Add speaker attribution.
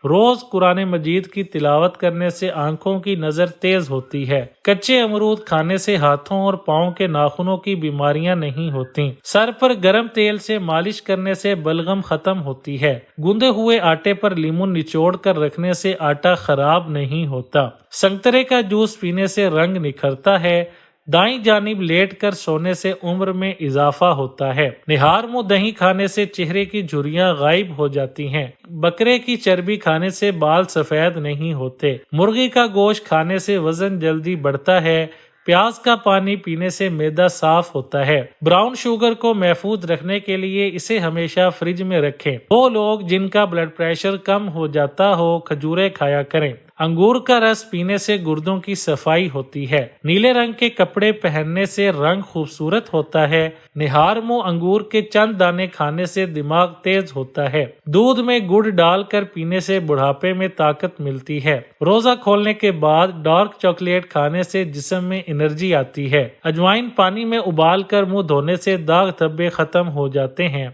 Speaker 1: روز قرآن مجید کی تلاوت کرنے سے آنکھوں کی نظر تیز ہوتی ہے۔ کچے امرود کھانے سے ہاتھوں اور پاؤں کے ناخنوں کی بیماریاں نہیں ہوتی۔ سر پر گرم تیل سے مالش کرنے سے بلغم ختم ہوتی ہے۔ گوندے ہوئے آٹے پر لیمون نچوڑ کر رکھنے سے آٹا خراب نہیں ہوتا۔ سنترے کا جوس پینے سے رنگ نکھرتا ہے۔ دائیں جانب لیٹ کر سونے سے عمر میں اضافہ ہوتا ہے۔ نہار منہ دہی کھانے سے چہرے کی جھریاں غائب ہو جاتی ہیں۔ بکرے کی چربی کھانے سے بال سفید نہیں ہوتے۔ مرغی کا گوشت کھانے سے وزن جلدی بڑھتا ہے۔ پیاز کا پانی پینے سے معدہ صاف ہوتا ہے۔ براؤن شوگر کو محفوظ رکھنے کے لیے اسے ہمیشہ فریج میں رکھیں۔ وہ لوگ جن کا بلڈ پریشر کم ہو جاتا ہو کھجوریں کھایا کریں۔ انگور کا رس پینے سے گردوں کی صفائی ہوتی ہے۔ نیلے رنگ کے کپڑے پہننے سے رنگ خوبصورت ہوتا ہے۔ نہار منہ انگور کے چند دانے کھانے سے دماغ تیز ہوتا ہے۔ دودھ میں گڑ ڈال کر پینے سے بڑھاپے میں طاقت ملتی ہے۔ روزہ کھولنے کے بعد ڈارک چاکلیٹ کھانے سے جسم میں انرجی آتی ہے۔ اجوائن پانی میں ابال کر منہ دھونے سے داغ دھبے ختم ہو جاتے ہیں۔